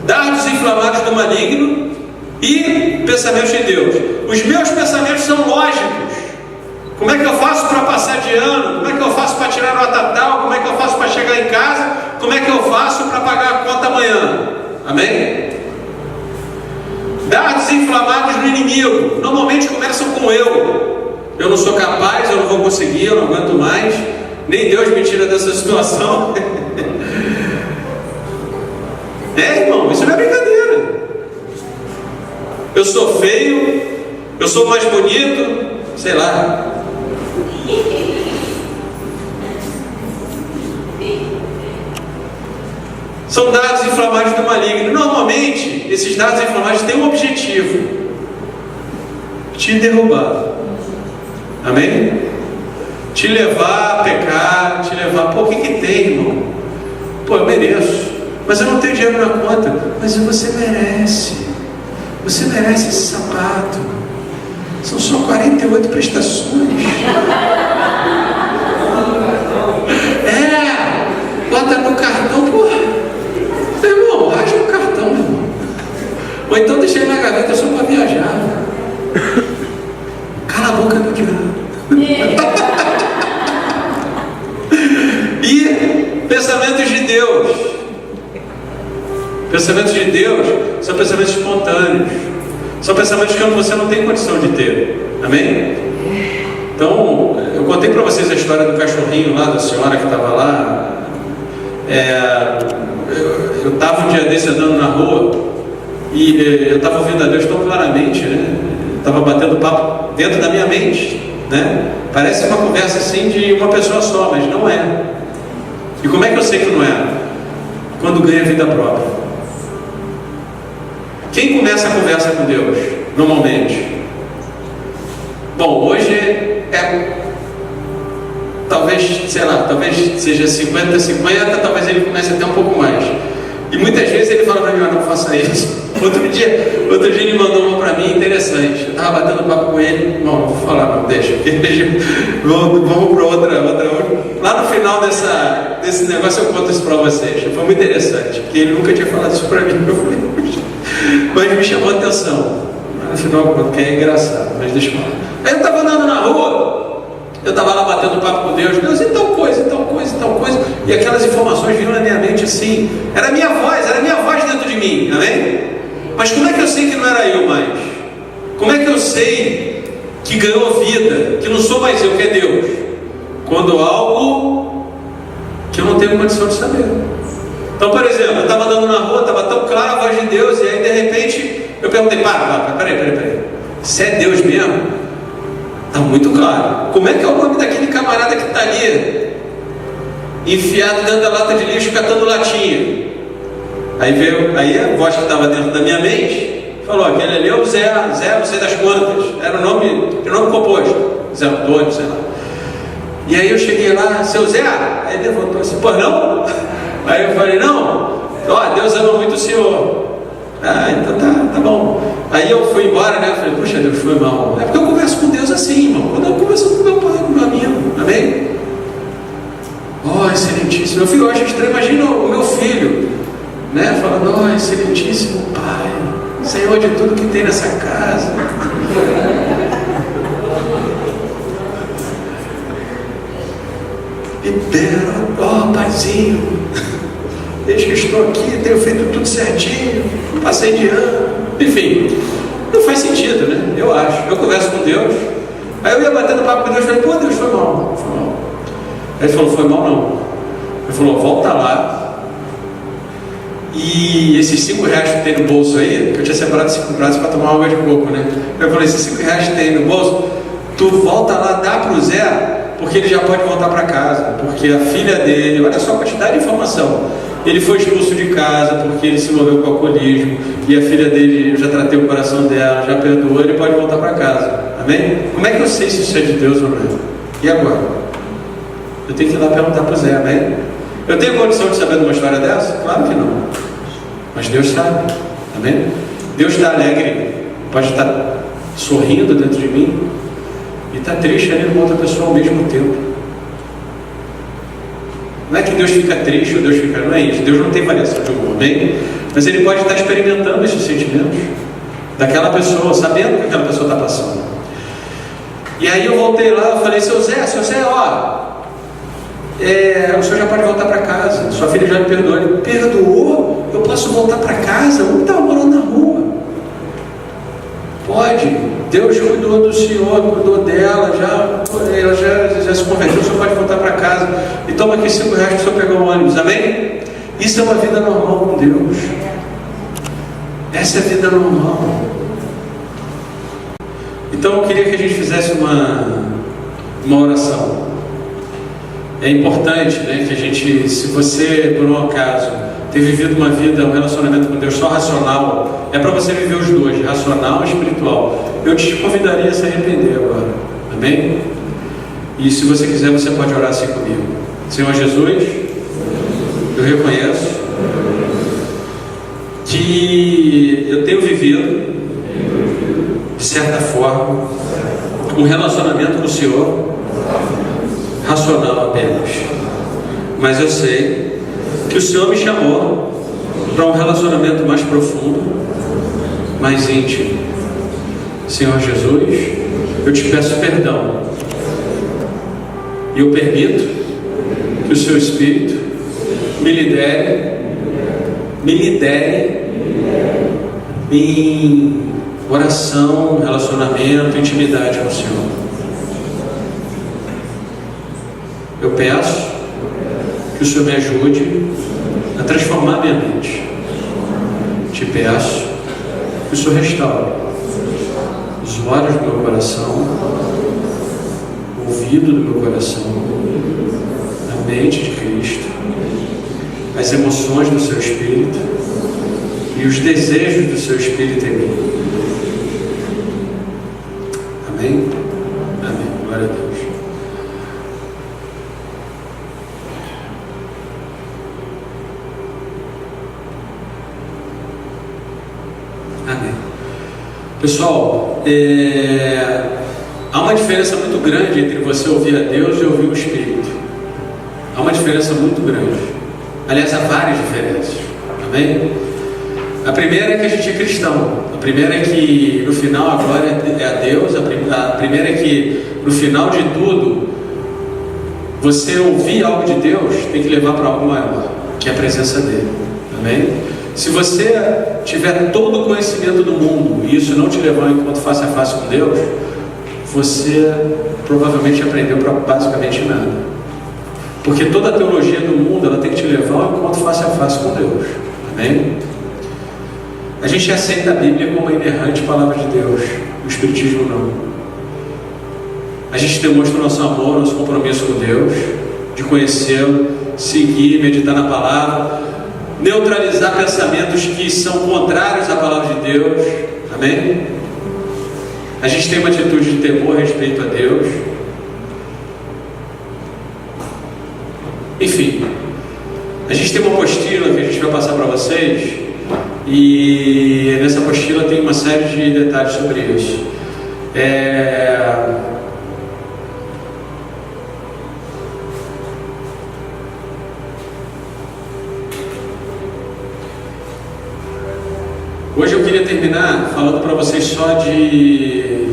dardos inflamados do maligno e pensamentos de Deus. Os meus pensamentos são lógicos. Como é que eu faço para passar de ano? Como é que eu faço para tirar nota tal? Como é que eu faço para chegar em casa? Como é que eu faço para pagar a conta amanhã? Amém? Dardos inflamados no inimigo normalmente começam com eu. Eu não sou capaz, eu não vou conseguir, eu não aguento mais. Nem Deus me tira dessa situação. Irmão, isso não é brincadeira. Eu sou feio, eu sou mais bonito, sei lá. São dados inflamados do maligno. Normalmente, esses dados inflamados têm um objetivo: te derrubar. Amém? Te levar a pecar, te levar. Pô, o que tem, irmão? Pô, eu mereço, mas eu não tenho dinheiro na conta. Mas você merece. Você merece esse sapato. São só 48 prestações. Bota no cartão, porra. Meu irmão, rasga o cartão, meu irmão. Ou então deixa ele na gaveta só para viajar. Cala a boca do diabo. E pensamentos de Deus. Pensamentos de Deus são pensamentos espontâneos. São pensamentos que você não tem condição de ter. Amém? Então, eu contei para vocês a história do cachorrinho lá, da senhora que estava lá. Eu estava um dia desse andando na rua e eu estava ouvindo a Deus tão claramente, né? Estava batendo papo dentro da minha mente, né? Parece uma conversa assim de uma pessoa só, mas não é. E como é que eu sei que não é? Quando ganha vida própria. Quem começa a conversa com Deus, normalmente? Bom, hoje talvez, sei lá, talvez seja 50-50, talvez ele comece até um pouco mais. E muitas vezes ele fala para mim: não faça isso. Outro dia ele mandou uma para mim interessante. Eu estava batendo papo com ele. Não, vou falar, não, deixa. Vamos para outra. Lá no final desse negócio eu conto isso para vocês. Foi muito interessante, porque ele nunca tinha falado isso para mim. Eu falei, mas me chamou a atenção. No final, porque é engraçado, mas deixa eu falar. Aí eu estava andando na rua, eu estava lá batendo papo com Deus, e tal coisa, e aquelas informações vinham na minha mente assim, era a minha voz dentro de mim, amém? Mas como é que eu sei que não era eu mais? Como é que eu sei que ganhou vida, que não sou mais eu, que é Deus? Quando algo que eu não tenho condição de saber. Então, por exemplo, eu estava andando na rua, estava tão clara a voz de Deus, e aí de repente eu perguntei: peraí, se é Deus mesmo? Está muito claro. Como é que é o nome daquele camarada que está ali, enfiado dentro da lata de lixo, catando latinha? Aí a voz que estava dentro da minha mente falou: aquele ali é o Zé, não sei das quantas. Era o nome composto, Zé Antônio, sei lá. E aí eu cheguei lá: seu Zé? Aí ele levantou assim: pô, não? Aí eu falei: não, Deus ama muito o senhor. Então tá bom. Aí eu fui embora, né? Eu falei: puxa, Deus, foi mal. É porque eu converso com Deus assim, irmão. Quando eu converso com meu pai, com meu amigo, amém? Excelentíssimo. Eu fico, eu acho estranho. Imagina o meu filho, né? Falando: excelentíssimo Pai, Senhor de tudo que tem nessa casa. Libera, Paizinho. Desde que estou aqui, tenho feito tudo certinho, passei de ano. Enfim, não faz sentido, né? Eu acho. Eu converso com Deus. Aí eu ia batendo papo com Deus e falei: pô, Deus, foi mal. Aí ele falou: foi mal não. Ele falou: volta lá. E esses 5 reais que tem no bolso aí, que eu tinha separado 5 pratos para tomar água de coco, né? Eu falei: esses 5 reais que tem no bolso, tu volta lá, dá pro Zé, porque ele já pode voltar para casa. Porque a filha dele, olha só a quantidade de informação. Ele foi expulso de casa porque ele se envolveu com o alcoolismo, e a filha dele, eu já tratei o coração dela, já perdoou, ele pode voltar para casa. Amém? Como é que eu sei se isso é de Deus ou não é? E agora? Eu tenho que ir lá perguntar para o Zé, amém? Eu tenho condição de saber de uma história dessa? Claro que não. Mas Deus sabe, amém? Deus está alegre, pode estar sorrindo dentro de mim e está triste ali numa outra pessoa ao mesmo tempo. Não é que Deus fica triste ou Deus fica... Não é isso. Deus não tem variação de humor, amém? Mas Ele pode estar experimentando esses sentimentos daquela pessoa, sabendo o que aquela pessoa está passando. E aí eu voltei lá, eu falei, seu Zé, ó, o senhor já pode voltar para casa, sua filha já me perdoou. Ele perdoou? Eu posso voltar para casa? Um está morando na rua. Pode. Deus cuidou do senhor, cuidou dela, ela já se converteu, o senhor pode voltar para casa. E toma aqui R$5 para o senhor pegar o ônibus, amém? Isso é uma vida normal com Deus. Essa é a vida normal. Então eu queria que a gente fizesse uma oração. É importante, né, que a gente, se você por um acaso ter vivido uma vida, um relacionamento com Deus só racional, é para você viver os dois, racional e espiritual. Eu te convidaria a se arrepender agora, amém? E se você quiser, você pode orar assim comigo. Senhor Jesus, eu reconheço que eu tenho vivido, de certa forma, um relacionamento com o Senhor racional apenas, mas eu sei que o Senhor me chamou para um relacionamento mais profundo, mais íntimo. Senhor Jesus, eu te peço perdão e eu permito que o Seu Espírito me lidere em oração, relacionamento, intimidade com o Senhor. Eu peço que o Senhor me ajude a transformar minha mente. Te peço que o Senhor restaure os olhos do meu coração, o ouvido do meu coração, a mente de Cristo, as emoções do Seu Espírito e os desejos do Seu Espírito em mim. Amém? Amém. Glória a Deus. Amém. Pessoal, há uma diferença muito grande entre você ouvir a Deus e ouvir o Espírito. Há uma diferença muito grande. Aliás, há várias diferenças. Amém? A primeira é que a gente é cristão. A primeira é que no final a glória é a Deus. A primeira é que no final de tudo, você ouvir algo de Deus tem que levar para algo maior, que é a presença dele. Amém? Se você tiver todo o conhecimento do mundo e isso não te levar ao encontro face a face com Deus, você provavelmente aprendeu para basicamente nada. Porque toda a teologia do mundo, ela tem que te levar ao encontro face a face com Deus. Amém? A gente aceita a Bíblia como a inerrante palavra de Deus, o Espiritismo não. A gente demonstra o nosso amor, nosso compromisso com Deus, de conhecê-lo, seguir, meditar na palavra, neutralizar pensamentos que são contrários à palavra de Deus. Amém? A gente tem uma atitude de temor a respeito a Deus. Enfim, a gente tem uma apostila que a gente vai passar para vocês, e nessa apostila tem uma série de detalhes sobre isso. Hoje eu queria terminar falando para vocês só de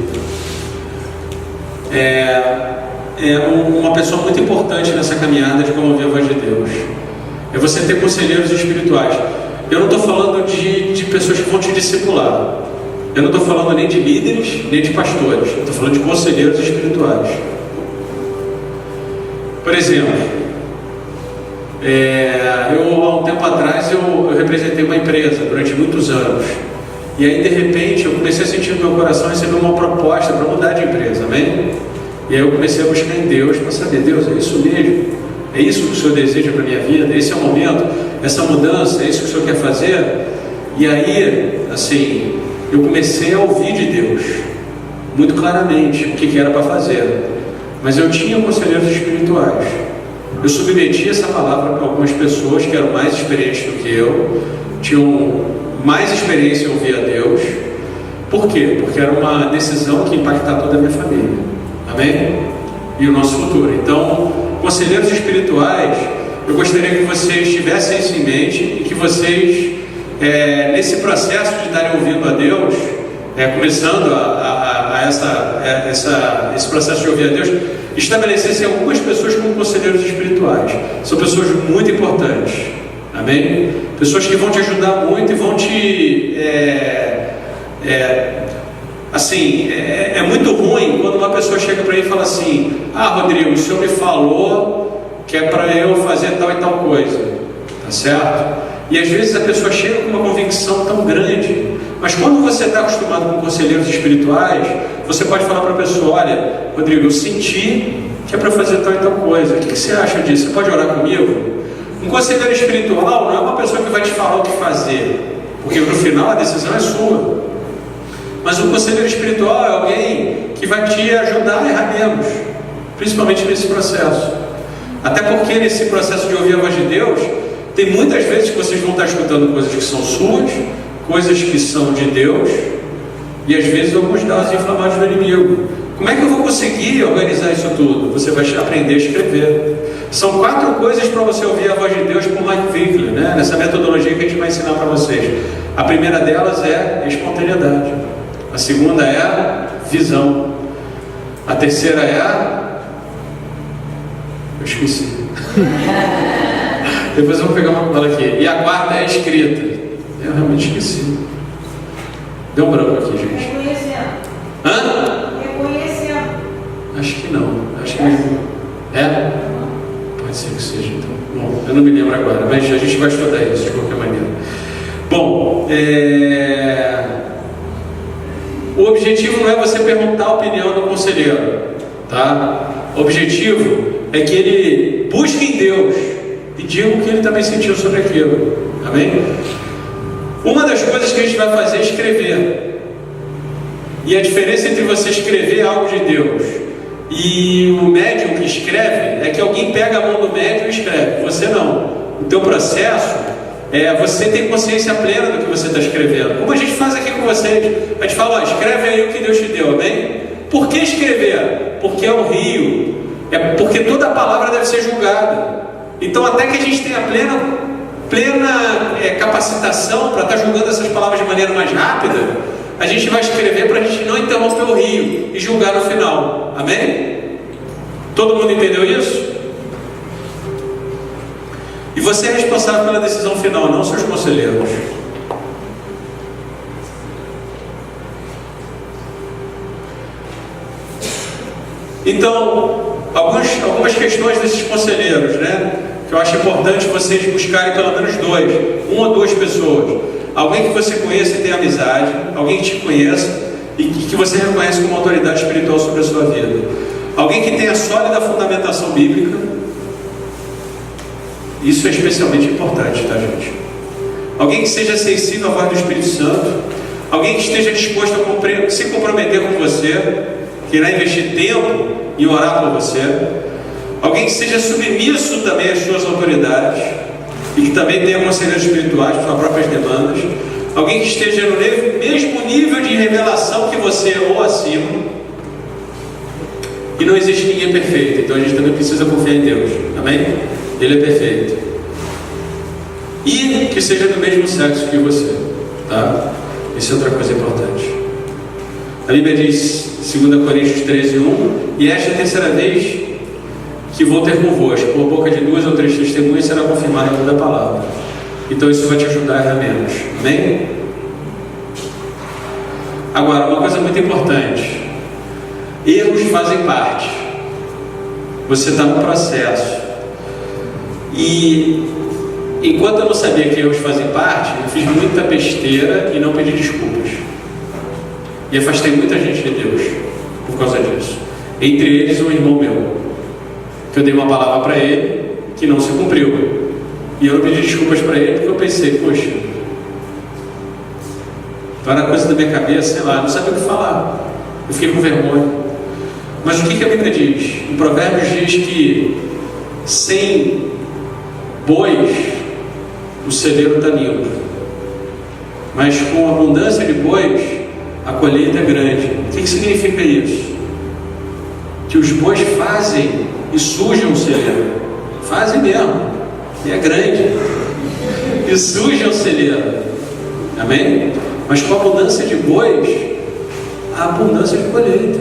uma pessoa muito importante nessa caminhada de promover a voz de Deus. É você ter conselheiros espirituais. Eu não estou falando de pessoas que vão te discipular. Eu não estou falando nem de líderes, nem de pastores. Eu estou falando de conselheiros espirituais. Por exemplo, há um tempo atrás eu representei uma empresa durante muitos anos. E aí de repente eu comecei a sentir no meu coração receber uma proposta para mudar de empresa, amém? E aí eu comecei a buscar em Deus para saber, Deus, é isso mesmo? É isso que o Senhor deseja para a minha vida? Esse é o momento? Essa mudança? É isso que o Senhor quer fazer? E aí, assim, eu comecei a ouvir de Deus muito claramente o que era para fazer. mas eu tinha conselheiros espirituais. Eu submeti essa palavra para algumas pessoas que eram mais experientes do que eu, tinham mais experiência em ouvir a Deus. Por quê? Porque era uma decisão que ia impactar toda a minha família. Amém? E o nosso futuro. Então, conselheiros espirituais, eu gostaria que vocês tivessem isso em mente e que vocês, nesse processo de darem ouvido a Deus, começando esse processo de ouvir a Deus, estabelecessem algumas pessoas como conselheiros espirituais. São pessoas muito importantes. Amém? Pessoas que vão te ajudar muito e vão te... é muito ruim quando uma pessoa chega para mim e fala assim: ah, Rodrigo, o senhor me falou que é para eu fazer tal e tal coisa, tá certo? E às vezes a pessoa chega com uma convicção tão grande, mas quando você está acostumado com conselheiros espirituais, você pode falar para a pessoa: olha, Rodrigo, eu senti que é para fazer tal e tal coisa, o que você acha disso? Você pode orar comigo? Um conselheiro espiritual não é uma pessoa que vai te falar o que fazer, porque no final a decisão é sua. Mas um conselheiro espiritual é alguém que vai te ajudar a errar menos, principalmente nesse processo. Até porque nesse processo de ouvir a voz de Deus, tem muitas vezes que vocês vão estar escutando coisas que são suas, coisas que são de Deus, e às vezes alguns dados inflamados do inimigo. Como é que eu vou conseguir organizar isso tudo? Você vai aprender a escrever. São 4 coisas para você ouvir a voz de Deus com Mike Winkler, né? Nessa metodologia que a gente vai ensinar para vocês. A primeira delas é espontaneidade. A segunda é a visão. A terceira é a... eu esqueci. Depois eu vou pegar uma cola aqui. E a quarta é a escrita. Eu realmente esqueci. Deu um branco aqui, gente. Reconhecendo. Hã? Reconhecendo. Acho que não. Acho que é? Pode ser que seja, então. Bom, eu não me lembro agora, mas a gente vai estudar isso de qualquer maneira. Bom, o objetivo não é você perguntar a opinião do conselheiro, tá? O objetivo é que ele busque em Deus e diga o que ele também sentiu sobre aquilo. Amém? Uma das coisas que a gente vai fazer é escrever. E a diferença entre você escrever algo de Deus e o médium que escreve é que alguém pega a mão do médium e escreve. Você não. O teu processo você tem consciência plena do que você está escrevendo. Como a gente faz aqui com vocês. A gente fala: ó, escreve aí o que Deus te deu, amém? Por que escrever? Porque é um rio. É porque toda palavra deve ser julgada. Então, até que a gente tenha plena capacitação para estar julgando essas palavras de maneira mais rápida, a gente vai escrever para a gente não interromper o rio e julgar no final. Amém? Todo mundo entendeu isso? E você é responsável pela decisão final, não seus conselheiros. Então, algumas questões desses conselheiros, né? Que eu acho importante vocês buscarem pelo menos 2, 1 ou 2 pessoas. Alguém que você conheça e tenha amizade, alguém que te conheça e que você reconhece como autoridade espiritual sobre a sua vida. Alguém que tenha sólida fundamentação bíblica. Isso é especialmente importante, tá, gente? Alguém que seja sensível à voz do Espírito Santo. Alguém que esteja disposto a se comprometer com você, que irá investir tempo em orar por você. Alguém que seja submisso também às suas autoridades e que também tenha conselheiros espirituais para suas próprias demandas. Alguém que esteja no mesmo nível de revelação que você ou acima. E não existe ninguém perfeito, então a gente também precisa confiar em Deus. Amém? Ele é perfeito. E que seja do mesmo sexo que você, tá? Isso é outra coisa importante. A Bíblia diz, 2 Coríntios 13:1, e esta é a terceira vez que vou ter convosco, por boca de 2 ou 3 testemunhas será confirmada toda a palavra. Então isso vai te ajudar a errar menos. Amém? Agora, uma coisa muito importante: erros fazem parte. Você está no processo. E enquanto eu não sabia que erros fazem parte, eu fiz muita besteira e não pedi desculpas. E afastei muita gente de Deus por causa disso. Entre eles um irmão meu, que eu dei uma palavra para ele que não se cumpriu. E eu não pedi desculpas para ele porque eu pensei: poxa, então era coisa da minha cabeça, sei lá, não sabia o que falar. Eu fiquei com vergonha. Mas o que a Bíblia diz? Em Provérbios diz que sem bois o celeiro está limpo, mas com abundância de bois a colheita é grande. O que significa isso? Que os bois fazem e sujam o celeiro, fazem mesmo, e é grande, e sujam o celeiro, amém? Mas com a abundância de bois, a abundância de colheita.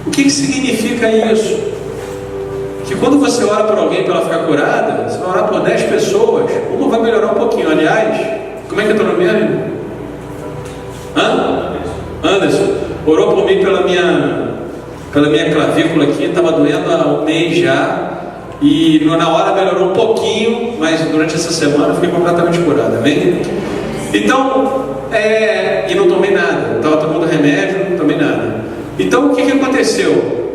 O que significa isso? Que quando você ora por alguém para ela ficar curada, você vai orar por 10 pessoas, uma vai melhorar um pouquinho. Aliás, como é que é teu nome mesmo? Anderson, orou por mim pela minha clavícula aqui, estava doendo há um mês já, e na hora melhorou um pouquinho, mas durante essa semana eu fiquei completamente curado, amém? Então, e não tomei nada, estava tomando remédio, não tomei nada. Então o que aconteceu?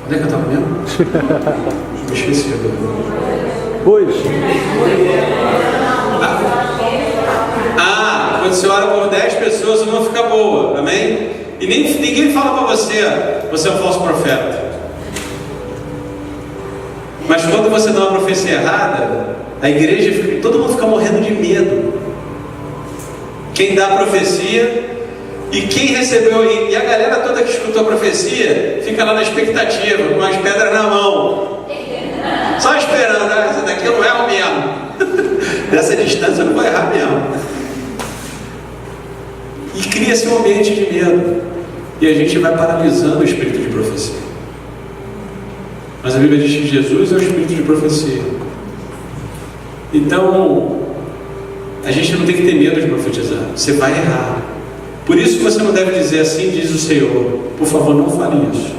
Onde é que eu estava mesmo? Me esqueci agora. Pois. Quando você ora por 10 pessoas, uma fica boa, amém? E ninguém fala para você é um falso profeta. Mas quando você dá uma profecia errada, a igreja todo mundo fica morrendo de medo. Quem dá a profecia e quem recebeu, e a galera toda que escutou a profecia fica lá na expectativa, com as pedras na mão, só esperando, essa daqui eu não erro mesmo. Dessa distância eu não vou errar mesmo. E cria-se um ambiente de medo, e a gente vai paralisando o espírito de profecia. Mas a Bíblia diz que Jesus é o espírito de profecia. Então a gente não tem que ter medo de profetizar. Você vai errar. Por isso você não deve dizer assim diz o Senhor. Por favor, não fale isso.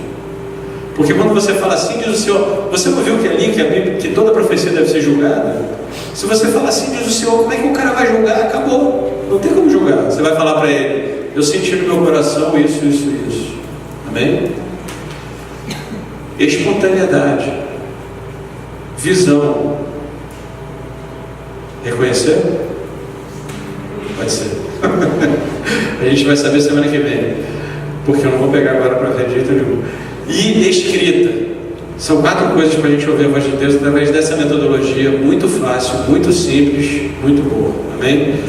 Porque quando você fala assim diz o Senhor, você não viu que ali que a Bíblia, que toda profecia deve ser julgada? Se você fala assim diz o Senhor, como é que o cara vai julgar? Acabou. Não tem como julgar. Você vai falar para ele, eu senti no meu coração isso. Amém? Espontaneidade, visão, reconhecer? Pode ser. A gente vai saber semana que vem, porque eu não vou pegar agora para ver de jeito nenhum. E escrita. São 4 coisas para a gente ouvir a voz de Deus através dessa metodologia muito fácil, muito simples, muito boa. Amém?